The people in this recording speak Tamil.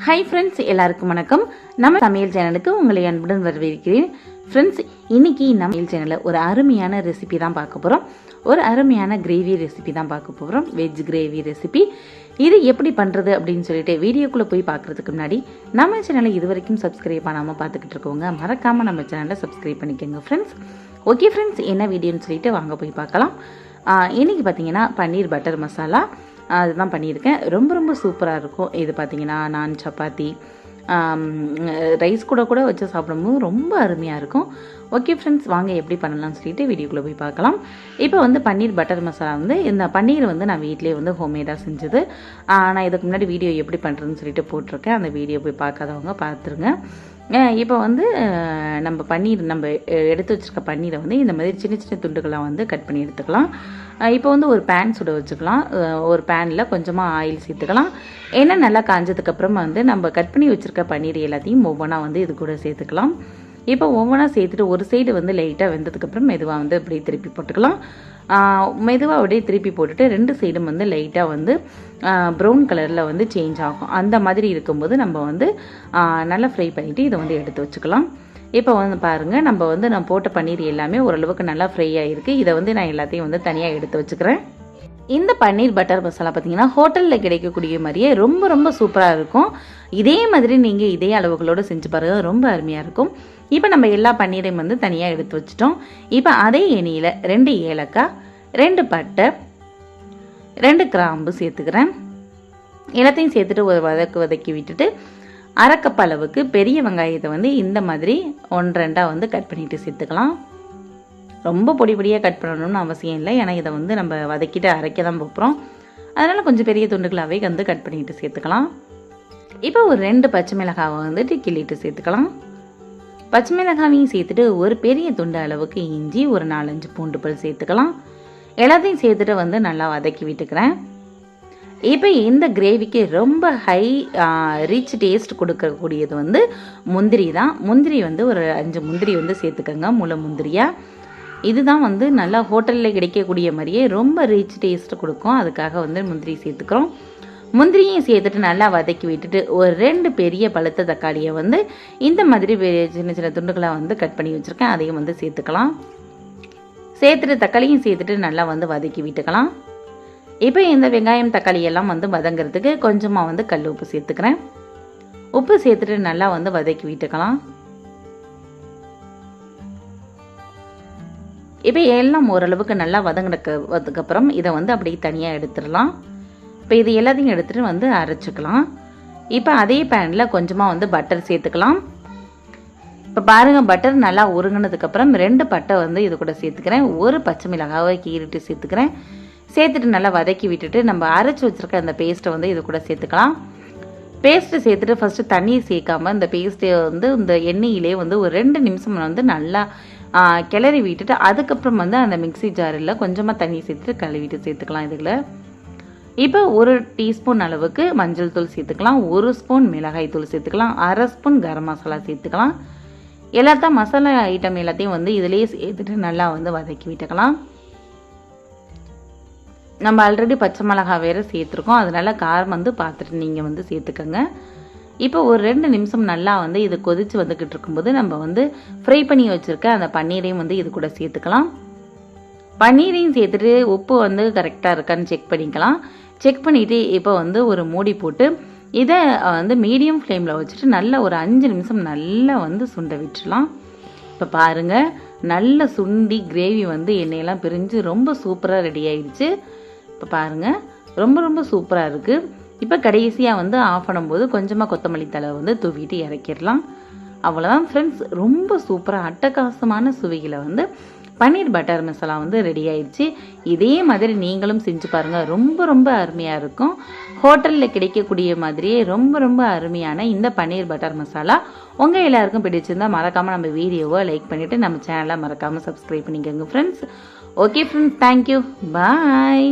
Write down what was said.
ஹை ஃப்ரெண்ட்ஸ், எல்லாருக்கும் வணக்கம். நம்ம சமையல் சேனலுக்கு உங்களை அன்புடன் வரவேற்கிறேன். ஃப்ரெண்ட்ஸ், இன்னைக்கு நம்ம சமையல் சேனலில் ஒரு அருமையான ரெசிபி தான் பார்க்க போகிறோம். ஒரு அருமையான கிரேவி ரெசிபி தான் பார்க்க போகிறோம். Veg gravy recipe. இது எப்படி பண்ணுறது அப்படின்னு சொல்லிட்டு வீடியோக்குள்ளே போய் பார்க்குறதுக்கு முன்னாடி நம்ம சேனலை இது வரைக்கும் சப்ஸ்கிரைப் பண்ணாமல் பார்த்துக்கிட்டு இருக்கவங்க மறக்காமல் நம்ம சேனலை சப்ஸ்கிரைப் பண்ணிக்கோங்க ஃப்ரெண்ட்ஸ். ஓகே ஃப்ரெண்ட்ஸ், என்ன வீடியோன்னு சொல்லிட்டு வாங்க போய் பார்க்கலாம். இன்றைக்கி பார்த்தீங்கன்னா பன்னீர் பட்டர் மசாலா அதுதான் பண்ணியிருக்கேன். ரொம்ப ரொம்ப சூப்பராக இருக்கும். இது பார்த்திங்கன்னா நான் சப்பாத்தி ரைஸ் கூட வச்சு சாப்பிடும்போது ரொம்ப அருமையாக இருக்கும். ஓகே ஃப்ரெண்ட்ஸ், வாங்க எப்படி பண்ணலாம்னு சொல்லிட்டு வீடியோக்குள்ளே போய் பார்க்கலாம். இப்போ வந்து பன்னீர் பட்டர் மசாலா இந்த பன்னீர் நான் வீட்டிலே செஞ்சது. நான் இதுக்கு முன்னாடி வீடியோ எப்படி பண்ணுறதுன்னு சொல்லிட்டு போட்டிருக்கேன். அந்த வீடியோ போய் பார்க்காதவங்க பார்த்துருங்க. இப்போ நம்ம பன்னீர் எடுத்து வச்சுருக்க பன்னீரை இந்த மாதிரி சின்ன சின்ன துண்டுகளாக கட் பண்ணி எடுத்துக்கலாம். இப்போ ஒரு பேன் சுட வச்சுக்கலாம். ஒரு பேனில் கொஞ்சமாக ஆயில் சேர்த்துக்கலாம். எண்ணெய் நல்லா காஞ்சதுக்கப்புறம் நம்ம கட் பண்ணி வச்சுருக்க பன்னீர் எல்லாத்தையும் ஒவ்வொன்றா இது கூட சேர்த்துக்கலாம். இப்போ ஒவ்வொன்றா சேர்த்துட்டு ஒரு சைடு லைட்டாக வெந்ததுக்கப்புறம் மெதுவாக அப்படியே திருப்பி போட்டுக்கலாம். மெதுவாக அப்படியே திருப்பி போட்டுட்டு ரெண்டு சைடும் லைட்டாக ப்ரௌன் கலரில் சேஞ்ச் ஆகும். அந்த மாதிரி இருக்கும்போது நம்ம நல்லா ஃப்ரை பண்ணிவிட்டு இதை எடுத்து வச்சுக்கலாம். இப்போ பாருங்கள், நான் போட்ட பன்னீர் எல்லாமே ஓரளவுக்கு நல்லா ஃப்ரை ஆகிருக்கு. இதை நான் எல்லாத்தையும் தனியாக எடுத்து வச்சுக்கிறேன். இந்த பன்னீர் பட்டர் மசாலா பார்த்தீங்கன்னா ஹோட்டலில் கிடைக்கக்கூடிய மாதிரியே ரொம்ப ரொம்ப சூப்பராக இருக்கும். இதே மாதிரி நீங்கள் இதே அளவுகளோடு செஞ்சு பாருங்கள், ரொம்ப அருமையாக இருக்கும். இப்போ நம்ம எல்லா பன்னீரையும் தனியாக எடுத்து வச்சிட்டோம். இப்போ அதே எண்ணெயில் 2 ஏலக்காய், 2 பட்டை, 2 கிராம்பு சேர்த்துக்கிறேன். எல்லாத்தையும் சேர்த்துட்டு ஒரு வதக்கி விட்டுட்டு அரை கப் அளவுக்கு பெரிய வெங்காயத்தை இந்த மாதிரி 1-2 கட் பண்ணிட்டு சேர்த்துக்கலாம். ரொம்ப பொடியாக கட் பண்ணணும்னு அவசியம் இல்லை. ஏன்னா இதை நம்ம வதக்கிட்டு அரைக்க தான் போகிறோம். அதனால் கொஞ்சம் பெரிய துண்டுகளாகவே கட் பண்ணிட்டு சேர்த்துக்கலாம். இப்போ ஒரு 2 பச்சை மிளகாவை கிள்ளிட்டு சேர்த்துக்கலாம். பச்சை மிளகாவையும் சேர்த்துட்டு ஒரு பெரிய துண்டு அளவுக்கு இஞ்சி, ஒரு 4-5 பூண்டு பல் சேர்த்துக்கலாம். எல்லாத்தையும் சேர்த்துட்டு நல்லா வதக்கி விட்டுக்கிறேன். இப்போ இந்த கிரேவிக்கு ரொம்ப ஹை ரிச் டேஸ்ட் கொடுக்கக்கூடியது முந்திரி தான். முந்திரி ஒரு 5 முந்திரி சேர்த்துக்கோங்க, முளை முந்திரியாக. இதுதான் நல்லா ஹோட்டலில் கிடைக்கக்கூடிய மாதிரியே ரொம்ப ரிச் டேஸ்ட் கொடுக்கும். அதுக்காக முந்திரி சேர்த்துக்கிறோம். முந்திரியும் சேர்த்துட்டு நல்லா வதக்கி விட்டுட்டு ஒரு 2 பெரிய பழுத்த தக்காளியை இந்த மாதிரி சின்ன சின்ன துண்டுகளாக கட் பண்ணி வச்சுருக்கேன். அதையும் சேர்த்துக்கலாம். சேர்த்துட்டு தக்காளியும் சேர்த்துட்டு நல்லா வதக்கி விட்டுக்கலாம். இப்போ இந்த வெங்காயம் தக்காளி எல்லாம் வதங்கிறதுக்கு கொஞ்சமாக கல் உப்பு சேர்த்துக்கிறேன். உப்பு சேர்த்துட்டு நல்லா வதக்கி விட்டுக்கலாம். இப்போ எல்லாம் ஓரளவுக்கு நல்லா வதங்கினதுக்கப்புறம் இதை அப்படியே தனியாக எடுத்துடலாம். இப்போ இது எல்லாத்தையும் எடுத்துகிட்டு அரைச்சிக்கலாம். இப்போ அதே பேனில் கொஞ்சமாக பட்டர் சேர்த்துக்கலாம். இப்போ பாருங்கள், பட்டர் நல்லா உருங்கினதுக்கப்புறம் 2 பட்டை இது கூட சேர்த்துக்கிறேன். ஒரு பச்சை மிளகாவை கீறிட்டு சேர்த்துக்கிறேன். சேர்த்துட்டு நல்லா வதக்கி விட்டுட்டு நம்ம அரைச்சி வச்சுருக்க அந்த பேஸ்ட்டை இது கூட சேர்த்துக்கலாம். பேஸ்ட்டை சேர்த்துட்டு ஃபஸ்ட்டு தண்ணீர் சேர்க்காமல் இந்த பேஸ்ட்டை இந்த எண்ணெயிலே ஒரு 2 நிமிஷம் நல்லா கிளறி விட்டுட்டு அதுக்கப்புறம் அந்த மிக்ஸி ஜாரில் கொஞ்சமாக தண்ணி சேர்த்துட்டு கழுவிட்டு சேர்த்துக்கலாம். இதில் இப்போ 1 டீஸ்பூன் அளவுக்கு மஞ்சள் தூள் சேர்த்துக்கலாம். 1 ஸ்பூன் மிளகாய் தூள் சேர்த்துக்கலாம். 1/2 ஸ்பூன் கரம் மசாலா சேர்த்துக்கலாம். எல்லாத்தையும் மசாலா ஐட்டம் எல்லாத்தையும் இதிலேயே சேர்த்துட்டு நல்லா வதக்கி விட்டுக்கலாம். நம்ம ஆல்ரெடி பச்சை மிளகாய் வேறு சேர்த்துருக்கோம். அதனால காரம் பார்த்துட்டு நீங்கள் சேர்த்துக்கோங்க. இப்போ ஒரு 2 நிமிஷம் நல்லா இது கொதித்து வந்துக்கிட்டு இருக்கும்போது நம்ம ஃப்ரை பண்ணி வச்சுருக்க அந்த பன்னீரையும் இது கூட சேர்த்துக்கலாம். பன்னீரையும் சேர்த்துட்டு உப்பு கரெக்டாக இருக்கான்னு செக் பண்ணிக்கலாம். செக் பண்ணிவிட்டு இப்போ ஒரு மூடி போட்டு இதை மீடியம் ஃப்ளேமில் வச்சுட்டு நல்லா ஒரு 5 நிமிஷம் நல்லா சுண்ட விட்டுலாம். இப்போ பாருங்கள், நல்ல சுண்டி கிரேவி எண்ணெயெல்லாம் பிரிஞ்சு ரொம்ப சூப்பராக ரெடி ஆகிடுச்சு. இப்போ பாருங்கள், ரொம்ப ரொம்ப சூப்பராக இருக்குது. இப்போ கடைசியாக ஆஃப் பண்ணும்போது கொஞ்சமாக கொத்தமல்லி தழை தூவிட்டு இறக்கிடலாம். அவ்வளோதான் ஃப்ரெண்ட்ஸ், ரொம்ப சூப்பராக அட்டகாசமான சுவையில் பன்னீர் பட்டர் மசாலா ரெடி ஆயிடுச்சு. இதே மாதிரி நீங்களும் செஞ்சு பாருங்கள், ரொம்ப ரொம்ப அருமையாக இருக்கும். ஹோட்டலில் கிடைக்கக்கூடிய மாதிரியே ரொம்ப ரொம்ப அருமையான இந்த பன்னீர் பட்டர் மசாலா உங்கள் எல்லாருக்கும் பிடிச்சிருந்தா மறக்காமல் நம்ம வீடியோவை லைக் பண்ணிவிட்டு நம்ம சேனலை மறக்காமல் சப்ஸ்கிரைப் பண்ணிக்கோங்க ஃப்ரெண்ட்ஸ். ஓகே ஃப்ரெண்ட்ஸ், தேங்க்யூ, பாய்.